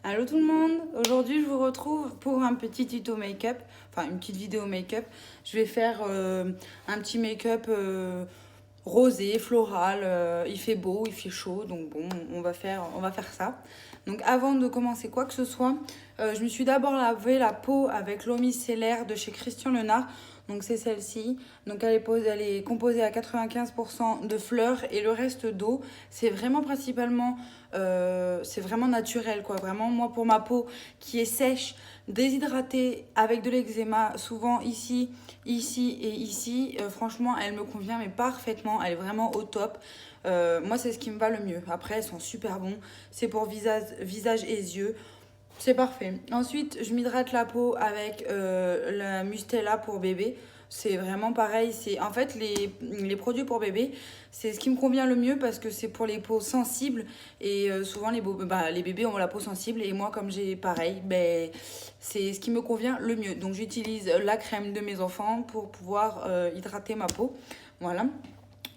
Allô tout le monde, aujourd'hui je vous retrouve pour un petit tuto make-up, enfin une petite vidéo make-up. Je vais faire un petit make-up rosé, floral, il fait beau, il fait chaud, donc bon, on va faire ça. Donc avant de commencer quoi que ce soit, je me suis d'abord lavé la peau avec l'eau micellaire de chez Christian Lenard. Donc c'est celle-ci. Donc elle est composée à 95% de fleurs et le reste d'eau. C'est vraiment principalement, c'est vraiment naturel quoi. Vraiment moi pour ma peau qui est sèche, déshydratée, avec de l'eczéma, souvent ici et ici, franchement, elle me convient mais parfaitement. Elle est vraiment au top. Moi, c'est ce qui me va le mieux. Après, elles sont super bons. C'est pour visage et yeux. C'est parfait. Ensuite, je m'hydrate la peau avec la Mustela pour bébé. C'est vraiment pareil. C'est en fait les produits pour bébé, c'est ce qui me convient le mieux parce que c'est pour les peaux sensibles et souvent les bébés ont la peau sensible et moi comme j'ai pareil, ben c'est ce qui me convient le mieux. Donc j'utilise la crème de mes enfants pour pouvoir hydrater ma peau. Voilà.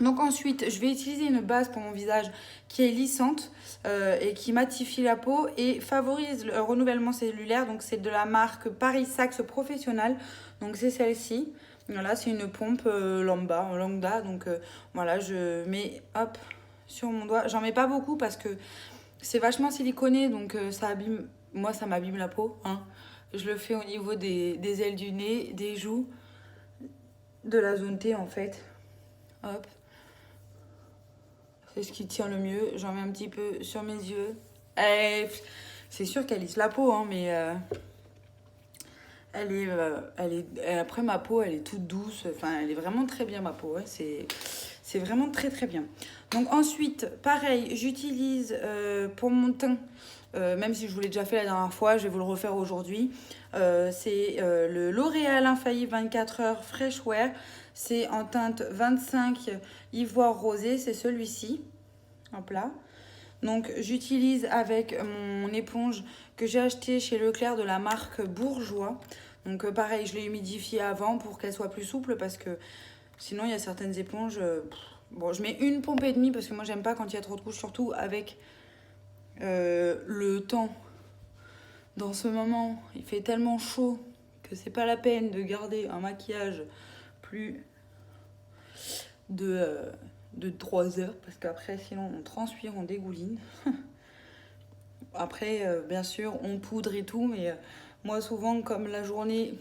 Donc ensuite, je vais utiliser une base pour mon visage qui est lissante et qui matifie la peau et favorise le renouvellement cellulaire. Donc c'est de la marque Paris Saxe Professionnal. Donc c'est celle-ci. Voilà, c'est une pompe lambda. Donc voilà, je mets hop sur mon doigt. J'en mets pas beaucoup parce que c'est vachement siliconé, donc ça abîme. Moi, ça m'abîme la peau. Hein. Je le fais au niveau des ailes du nez, des joues, de la zone T en fait. Hop. C'est ce qui tient le mieux. J'en mets un petit peu sur mes yeux. C'est sûr qu'elle lisse la peau, hein, mais après ma peau, elle est toute douce. Enfin, elle est vraiment très bien ma peau. Ouais. C'est vraiment très très bien. Donc ensuite, pareil, j'utilise pour mon teint, même si je vous l'ai déjà fait la dernière fois, je vais vous le refaire aujourd'hui. C'est le L'Oréal Infaillible 24 heures Fresh Wear. C'est en teinte 25 ivoire rosé, c'est celui-ci. Hop là. Donc j'utilise avec mon éponge que j'ai acheté chez Leclerc de la marque Bourjois. Donc pareil, je l'ai humidifiée avant pour qu'elle soit plus souple parce que sinon il y a certaines éponges. Bon, je mets une pompe et demie parce que moi j'aime pas quand il y a trop de couches, surtout avec le temps. Dans ce moment, il fait tellement chaud que c'est pas la peine de garder un maquillage plus de, euh, de 3 heures parce qu'après sinon on transpire, on dégouline. Après, bien sûr, on poudre et tout, mais moi, souvent, comme la journée,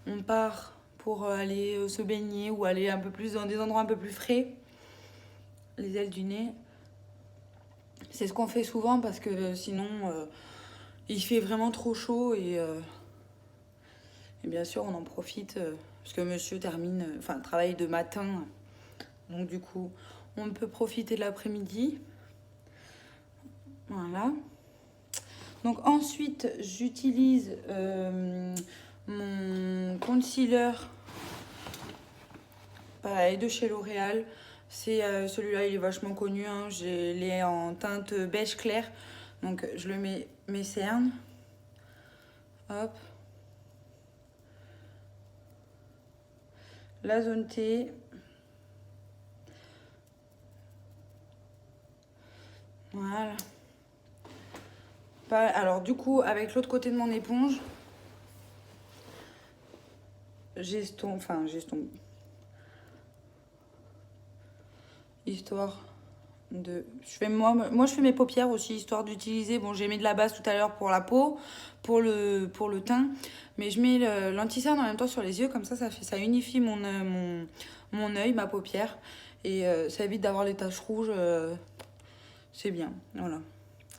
on part pour aller se baigner ou aller un peu plus dans des endroits un peu plus frais, les ailes du nez, c'est ce qu'on fait souvent parce que sinon, il fait vraiment trop chaud et bien sûr, on en profite parce que monsieur travaille de matin, donc du coup, on peut profiter de l'après-midi. Voilà. Donc ensuite, j'utilise mon concealer, pareil, de chez L'Oréal. C'est celui-là, il est vachement connu. Hein. Je l'ai en teinte beige clair. Donc je le mets mes cernes. Hop. La zone T. Voilà. Alors du coup, avec l'autre côté de mon éponge, j'estompe, histoire moi je fais mes paupières aussi, histoire d'utiliser, bon j'ai mis de la base tout à l'heure pour la peau, pour le teint, mais je mets l'anti-cerne en même temps sur les yeux, comme ça unifie mon œil, ma paupière, et ça évite d'avoir les taches rouges, c'est bien, voilà.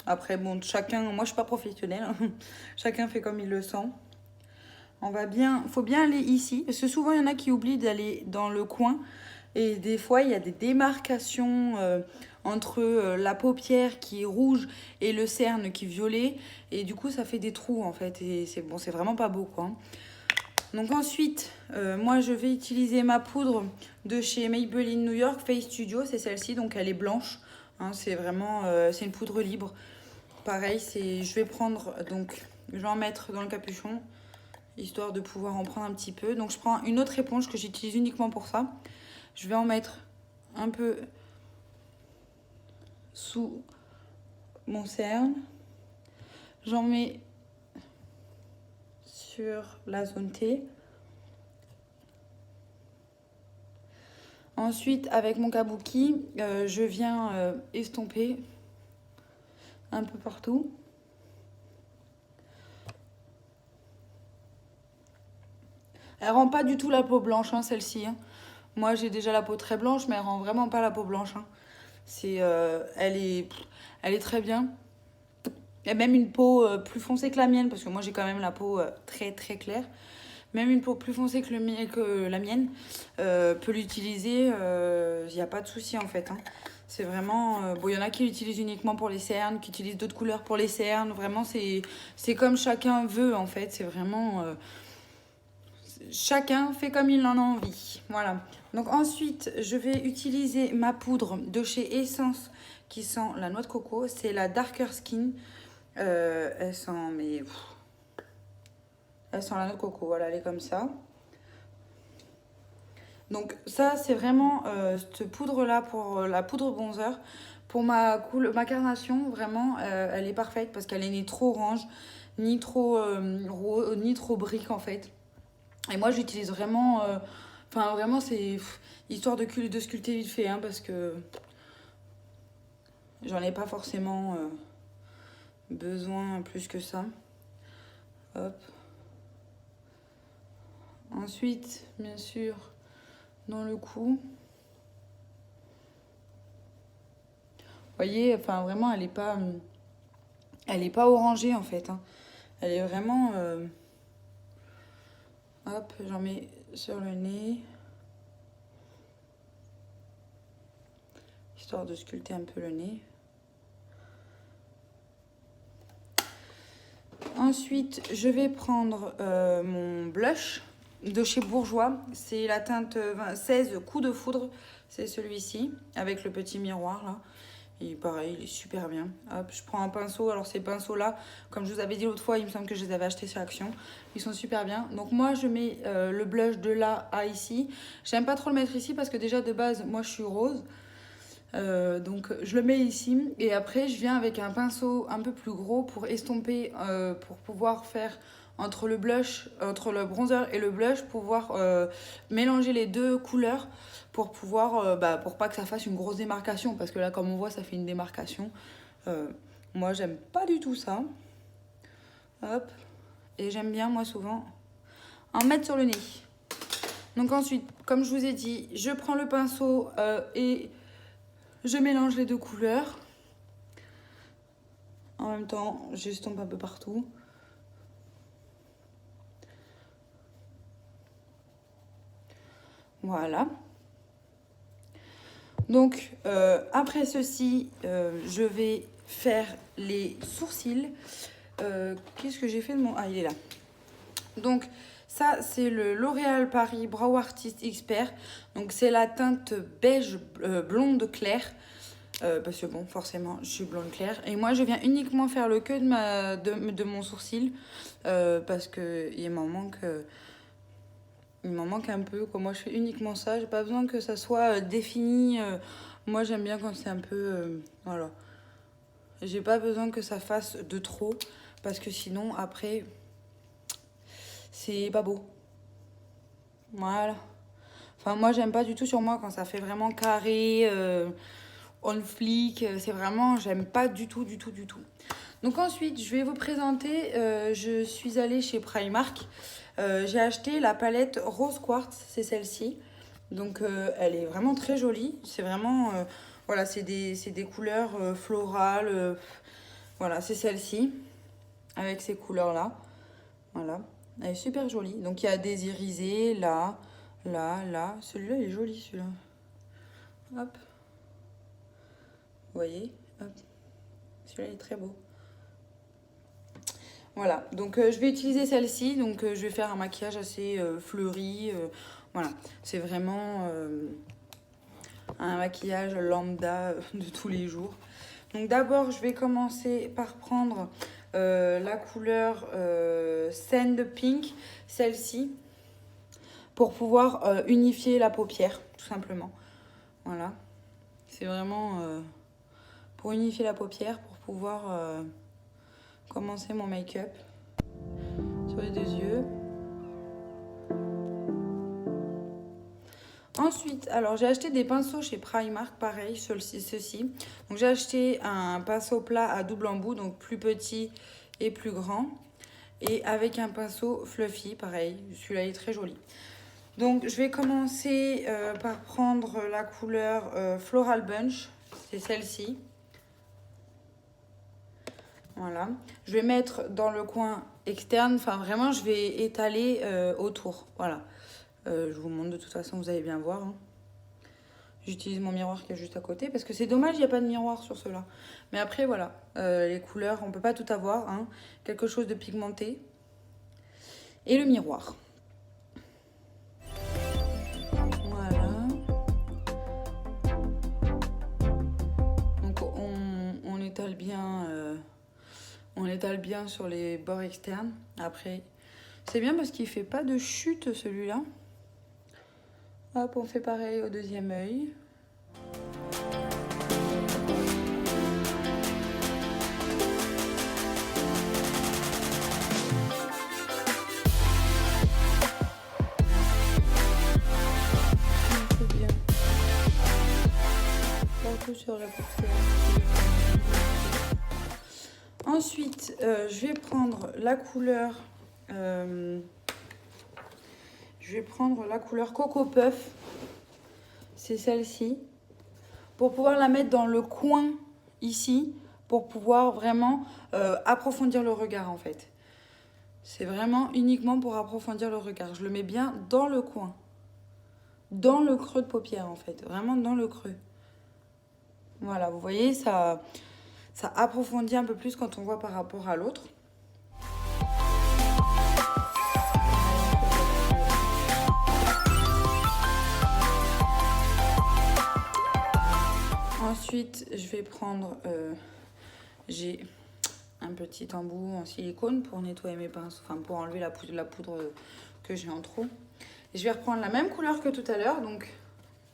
Après bon, moi je suis pas professionnelle, hein. Chacun fait comme il le sent. Faut bien aller ici, parce que souvent il y en a qui oublient d'aller dans le coin. Et des fois, il y a des démarcations entre la paupière qui est rouge et le cerne qui est violet. Et du coup, ça fait des trous en fait. Et c'est bon, c'est vraiment pas beau quoi. Donc ensuite, moi je vais utiliser ma poudre de chez Maybelline New York Face Studio. C'est celle-ci, donc elle est blanche. Hein, c'est vraiment, c'est une poudre libre. Pareil, je vais prendre, donc je vais en mettre dans le capuchon, histoire de pouvoir en prendre un petit peu. Donc je prends une autre éponge que j'utilise uniquement pour ça. Je vais en mettre un peu sous mon cerne. J'en mets sur la zone T. Ensuite, avec mon kabuki, je viens estomper un peu partout. Elle rend pas du tout la peau blanche, hein, celle-ci. Hein. Moi, j'ai déjà la peau très blanche, mais elle rend vraiment pas la peau blanche. Hein. Elle est très bien. Il y a même une peau plus foncée que la mienne, parce que moi, j'ai quand même la peau très très claire. Même une peau plus foncée que la mienne peut l'utiliser. Il n'y a pas de souci, en fait. Hein. C'est vraiment... bon, il y en a qui l'utilisent uniquement pour les cernes, qui utilisent d'autres couleurs pour les cernes. Vraiment, c'est comme chacun veut, en fait. C'est vraiment... chacun fait comme il en a envie. Voilà. Donc ensuite, je vais utiliser ma poudre de chez Essence qui sent la noix de coco. C'est la Darker Skin. Elle sent... mais... elle sent la noix de coco. Voilà, elle est comme ça. Donc ça, c'est vraiment cette poudre-là pour la poudre bronzer. Pour ma carnation, vraiment, elle est parfaite parce qu'elle est ni trop orange, ni trop rose, ni trop brique en fait. Et moi, j'utilise vraiment... enfin, vraiment, c'est histoire de sculpter vite fait, hein, parce que j'en ai pas forcément besoin plus que ça. Hop. Ensuite, bien sûr, dans le cou. Vous voyez, enfin, vraiment, elle est pas orangée, en fait. Hein. Elle est vraiment... hop, j'en mets sur le nez. Histoire de sculpter un peu le nez. Ensuite, je vais prendre mon blush de chez Bourjois. C'est la teinte 16 Coup de foudre. C'est celui-ci, avec le petit miroir, là. Et pareil, il est super bien. Hop, je prends un pinceau. Alors ces pinceaux-là, comme je vous avais dit l'autre fois, il me semble que je les avais achetés sur Action. Ils sont super bien. Donc moi, je mets le blush de là à ici. J'aime pas trop le mettre ici parce que déjà de base, moi je suis rose. Donc je le mets ici. Et après, je viens avec un pinceau un peu plus gros pour estomper, pour pouvoir faire entre le blush, entre le bronzer et le blush, pouvoir mélanger les deux couleurs pour pouvoir, pour pas que ça fasse une grosse démarcation, parce que là, comme on voit, ça fait une démarcation. Moi, j'aime pas du tout ça. Hop. Et j'aime bien, moi, souvent, en mettre sur le nez. Donc ensuite, comme je vous ai dit, je prends le pinceau et je mélange les deux couleurs. En même temps, j'estompe un peu partout. Voilà. Donc, après ceci, je vais faire les sourcils. Qu'est-ce que j'ai fait de mon... Ah, il est là. Donc, ça, c'est le L'Oréal Paris Brow Artist Expert. Donc, c'est la teinte beige blonde claire. Parce que bon, forcément, je suis blonde claire. Et moi, je viens uniquement faire le queue de mon sourcil. Parce qu'il m'en manque... il m'en manque un peu. Quoi. Moi, je fais uniquement ça. J'ai pas besoin que ça soit défini. Moi, j'aime bien quand c'est un peu... voilà. J'ai pas besoin que ça fasse de trop. Parce que sinon, après, c'est pas beau. Voilà. Enfin, moi, j'aime pas du tout sur moi quand ça fait vraiment carré, on flic. C'est vraiment... j'aime pas du tout, du tout, du tout. Donc ensuite, je vais vous présenter... je suis allée chez Primark. J'ai acheté la palette Rose Quartz, c'est celle-ci. Donc elle est vraiment très jolie. C'est vraiment... voilà, c'est des couleurs florales. Voilà, c'est celle-ci. Avec ces couleurs-là. Voilà. Elle est super jolie. Donc il y a des irisés, là, là, là. Celui-là, il est joli, celui-là. Hop. Vous voyez? Hop. Celui-là, il est très beau. Voilà, donc je vais utiliser celle-ci, donc je vais faire un maquillage assez fleuri, voilà, c'est vraiment un maquillage lambda de tous les jours. Donc d'abord, je vais commencer par prendre la couleur Sand Pink, celle-ci, pour pouvoir unifier la paupière, tout simplement. Voilà, c'est vraiment pour unifier la paupière, pour pouvoir... commencer mon make-up sur les 2 yeux. Ensuite, alors j'ai acheté des pinceaux chez Primark, pareil, ceux-ci. Donc j'ai acheté un pinceau plat à double embout, donc plus petit et plus grand. Et avec un pinceau fluffy, pareil, celui-là est très joli. Donc je vais commencer par prendre la couleur Floral Bunch, c'est celle-ci. Voilà, je vais mettre dans le coin externe, enfin vraiment je vais étaler autour, voilà. Je vous montre de toute façon, vous allez bien voir. Hein. J'utilise mon miroir qui est juste à côté parce que c'est dommage, il n'y a pas de miroir sur ceux-là. Mais après, voilà, les couleurs, on ne peut pas tout avoir. Hein. Quelque chose de pigmenté. Et le miroir. Voilà. Donc on étale bien, sur les bords externes. Après, c'est bien parce qu'il ne fait pas de chute celui-là. Hop, on fait pareil au deuxième œil. C'est bien. Partout sur la paupière. Ensuite, je vais prendre la couleur... Coco Puff, c'est celle-ci, pour pouvoir la mettre dans le coin ici, pour pouvoir vraiment approfondir le regard en fait. C'est vraiment uniquement pour approfondir le regard. Je le mets bien dans le coin, dans le creux de paupière en fait, vraiment dans le creux. Voilà, vous voyez, ça approfondit un peu plus quand on voit par rapport à l'autre. Ensuite, je vais prendre, j'ai un petit embout en silicone pour nettoyer mes pinceaux, enfin pour enlever la poudre que j'ai en trop. Et je vais reprendre la même couleur que tout à l'heure, donc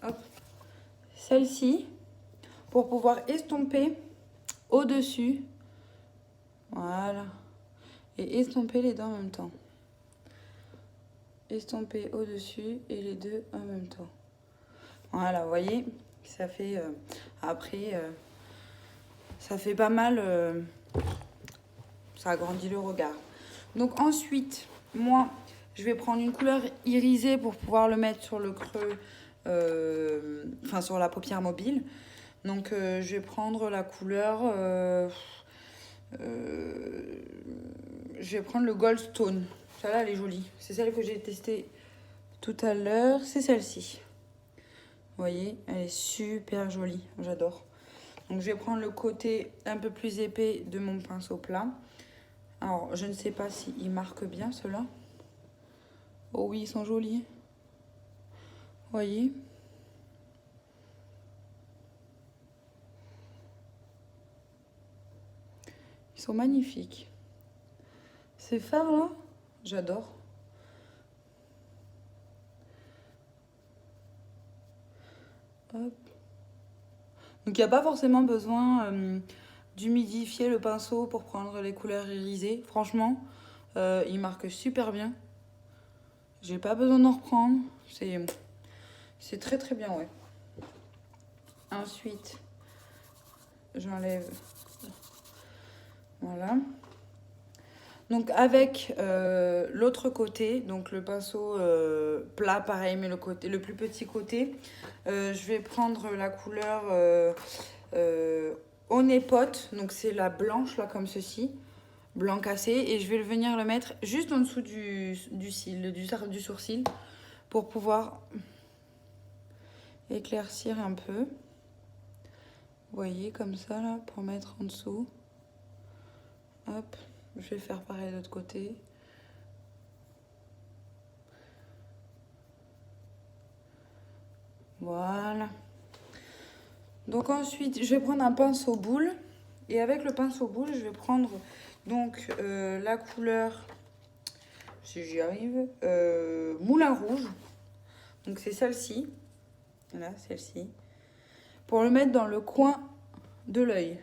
hop, celle-ci, pour pouvoir estomper au-dessus. Voilà. Et estomper les deux en même temps. Estomper au-dessus et les deux en même temps. Voilà, vous voyez, ça fait après, ça fait pas mal, ça agrandit le regard. Donc ensuite, moi, je vais prendre une couleur irisée pour pouvoir le mettre sur le creux, enfin sur la paupière mobile. Donc je vais prendre la couleur, je vais prendre le Goldstone. Celle-là, elle est jolie. C'est celle que j'ai testée tout à l'heure, c'est celle-ci. Vous voyez, elle est super jolie, j'adore. Donc je vais prendre le côté un peu plus épais de mon pinceau plat. Alors, je ne sais pas s'ils marquent bien ceux-là. Oh oui, ils sont jolis. Vous voyez? Ils sont magnifiques. Ces fards-là, j'adore. Hop. Donc il n'y a pas forcément besoin d'humidifier le pinceau pour prendre les couleurs irisées. Franchement, il marque super bien. J'ai pas besoin d'en reprendre. C'est très très bien, ouais. Ensuite, j'enlève. Voilà. Donc avec l'autre côté, donc le pinceau plat pareil, mais le plus petit côté, je vais prendre la couleur au nez pote, donc c'est la blanche là comme ceci, blanc cassé, et je vais venir le mettre juste en dessous du cil, du sourcil, pour pouvoir éclaircir un peu. Vous voyez comme ça là, pour mettre en dessous. Hop. Je vais faire pareil de l'autre côté. Voilà. Donc ensuite, je vais prendre un pinceau boule. Et avec le pinceau boule, je vais prendre donc la couleur, si j'y arrive, moulin rouge. Donc c'est celle-ci. Voilà, celle-ci. Pour le mettre dans le coin de l'œil.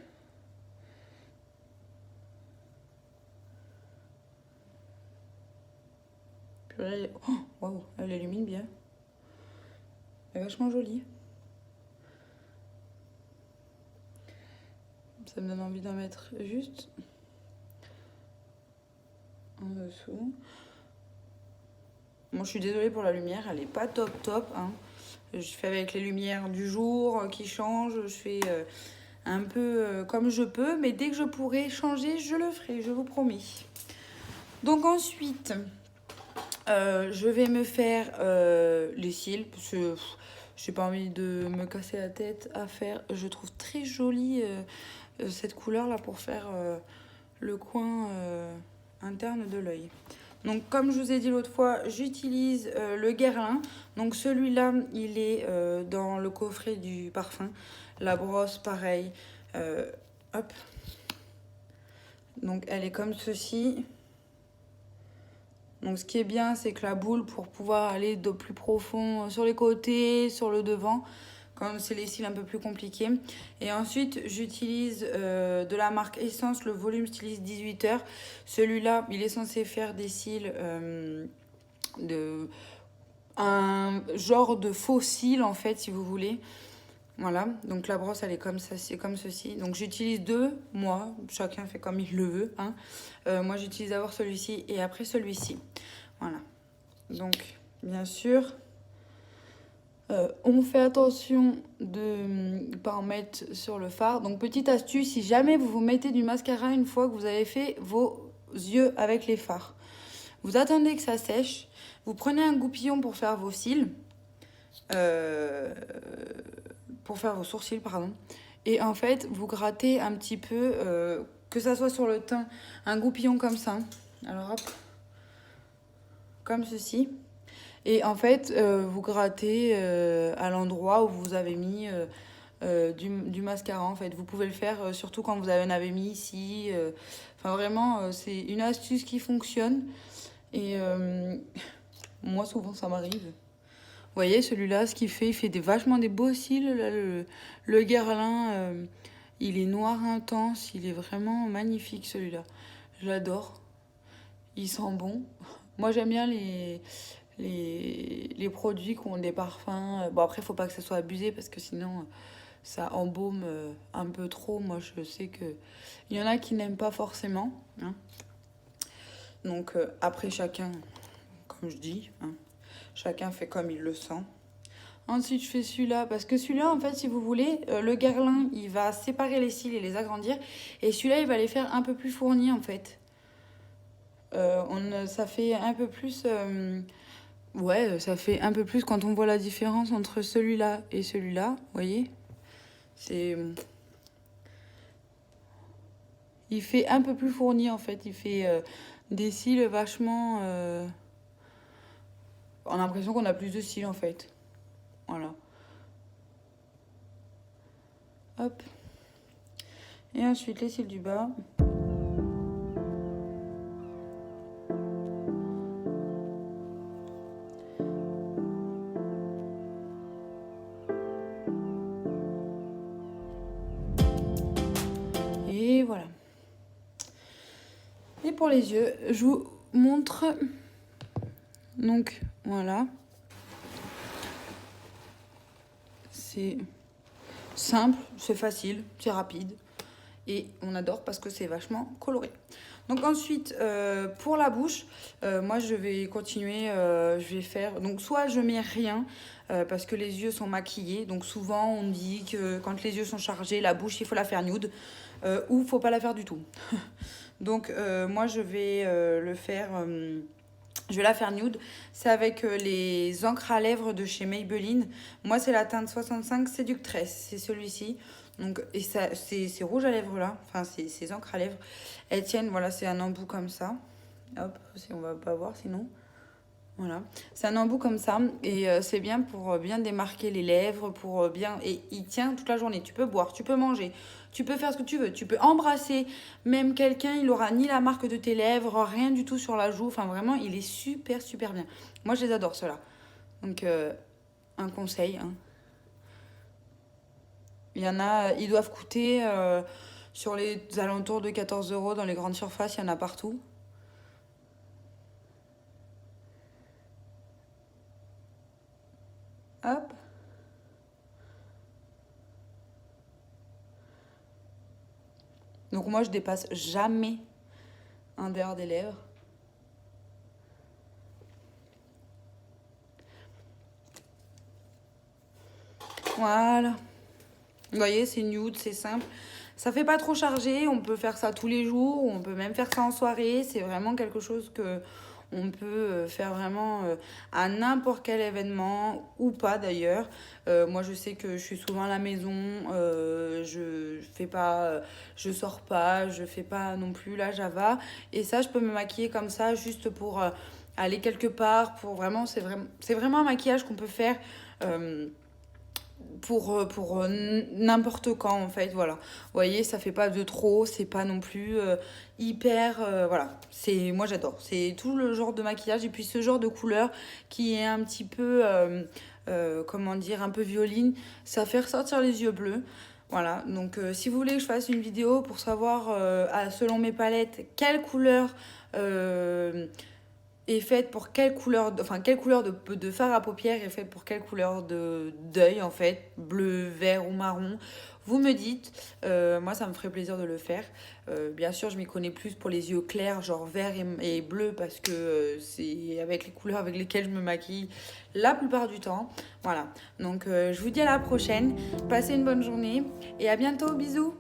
Oh, waouh, elle illumine bien. Elle est vachement jolie. Ça me donne envie d'en mettre juste en dessous. Moi, je suis désolée pour la lumière, elle est pas top top. Hein. Je fais avec les lumières du jour qui changent. Je fais un peu comme je peux. Mais dès que je pourrai changer, je le ferai, je vous promets. Donc ensuite, je vais me faire les cils. Parce que j'ai pas envie de me casser la tête à faire. Je trouve très jolie cette couleur là pour faire le coin interne de l'œil. Donc comme je vous ai dit l'autre fois, j'utilise le Guerlain. Donc celui-là, il est dans le coffret du parfum. La brosse, pareil. Hop. Donc elle est comme ceci. Donc ce qui est bien, c'est que la boule, pour pouvoir aller de plus profond sur les côtés, sur le devant, comme c'est les cils un peu plus compliqués. Et ensuite, j'utilise de la marque Essence, le volume styliste 18 heures. Celui-là, il est censé faire des cils un genre de faux cils, en fait, si vous voulez. Voilà, donc la brosse, elle est comme ça, c'est comme ceci. Donc j'utilise deux, moi, chacun fait comme il le veut. Hein. Moi, j'utilise d'abord celui-ci et après celui-ci. Voilà. Donc, bien sûr... on fait attention de ne pas en mettre sur le fard. Donc petite astuce, si jamais vous vous mettez du mascara une fois que vous avez fait vos yeux avec les fards, vous attendez que ça sèche, vous prenez un goupillon pour faire vos cils, pour faire vos sourcils, pardon, et en fait vous grattez un petit peu, que ça soit sur le teint, un goupillon comme ça. Alors hop, comme ceci. Et en fait, vous grattez à l'endroit où vous avez mis du mascara. En fait, vous pouvez le faire surtout quand vous en avez mis ici. Enfin, vraiment, c'est une astuce qui fonctionne. Et moi, souvent, ça m'arrive. Vous voyez, celui-là, ce qu'il fait, il fait vachement des beaux cils. Là, le Guerlain, il est noir intense. Il est vraiment magnifique, celui-là. Je l'adore. Il sent bon. Moi, j'aime bien les produits qui ont des parfums. Bon, après, il faut pas que ça soit abusé parce que sinon, ça embaume un peu trop. Moi, je sais que il y en a qui n'aiment pas forcément. Hein. Donc, après, chacun, comme je dis, hein, chacun fait comme il le sent. Ensuite, je fais celui-là parce que celui-là, en fait, si vous voulez, le Guerlain, il va séparer les cils et les agrandir. Et celui-là, il va les faire un peu plus fournis, en fait. Ça fait un peu plus... ouais, ça fait un peu plus quand on voit la différence entre celui-là et celui-là, vous voyez. C'est... Il fait un peu plus fourni, en fait. Il fait des cils vachement... On a l'impression qu'on a plus de cils, en fait. Voilà. Hop. Et ensuite, les cils du bas. Et voilà. Et pour les yeux, je vous montre. Donc, voilà. C'est simple, c'est facile, c'est rapide. Et on adore parce que c'est vachement coloré. Donc ensuite, pour la bouche, moi je vais continuer, je vais faire... Donc soit je mets rien, parce que les yeux sont maquillés. Donc souvent on dit que quand les yeux sont chargés, la bouche il faut la faire nude, ou faut pas la faire du tout. Donc moi je vais le faire... je vais la faire nude. C'est avec les encres à lèvres de chez Maybelline. Moi, c'est la teinte 65 Séductress. C'est celui-ci. Donc, et ça, ces rouges à lèvres là, enfin, ces encres à lèvres, elles tiennent, voilà, c'est un embout comme ça. Hop, on va pas voir sinon. Voilà, c'est un embout comme ça et c'est bien pour bien démarquer les lèvres, pour bien... Et il tient toute la journée, tu peux boire, tu peux manger, tu peux faire ce que tu veux, tu peux embrasser même quelqu'un, il aura ni la marque de tes lèvres, rien du tout sur la joue, enfin vraiment, il est super super bien. Moi je les adore ceux-là, donc un conseil. Hein. Il y en a, ils doivent coûter sur les alentours de 14 € dans les grandes surfaces, il y en a partout. Hop. Donc moi, je dépasse jamais un dehors des lèvres. Voilà. Vous voyez, c'est nude, c'est simple. Ça fait pas trop chargé, on peut faire ça tous les jours, on peut même faire ça en soirée. C'est vraiment quelque chose que on peut faire vraiment à n'importe quel événement ou pas d'ailleurs. Moi, je sais que je suis souvent à la maison, je fais pas, je sors pas, je fais pas non plus la Java. Et ça, je peux me maquiller comme ça juste pour aller quelque part. Pour vraiment, c'est vraiment un maquillage qu'on peut faire. Pour n'importe quand en fait, voilà. Vous voyez, ça fait pas de trop, c'est pas non plus hyper voilà, c'est moi j'adore, c'est tout le genre de maquillage et puis ce genre de couleur qui est un petit peu comment dire, un peu violine, ça fait ressortir les yeux bleus. Voilà, donc si vous voulez que je fasse une vidéo pour savoir selon mes palettes quelle couleur est faite pour quelle couleur, enfin quelle couleur de fard à paupières est faite pour quelle couleur d'œil en fait, bleu, vert ou marron. Vous me dites, moi ça me ferait plaisir de le faire. Bien sûr, je m'y connais plus pour les yeux clairs, genre vert et bleu, parce que c'est avec les couleurs avec lesquelles je me maquille la plupart du temps. Voilà, donc je vous dis à la prochaine, passez une bonne journée et à bientôt, bisous.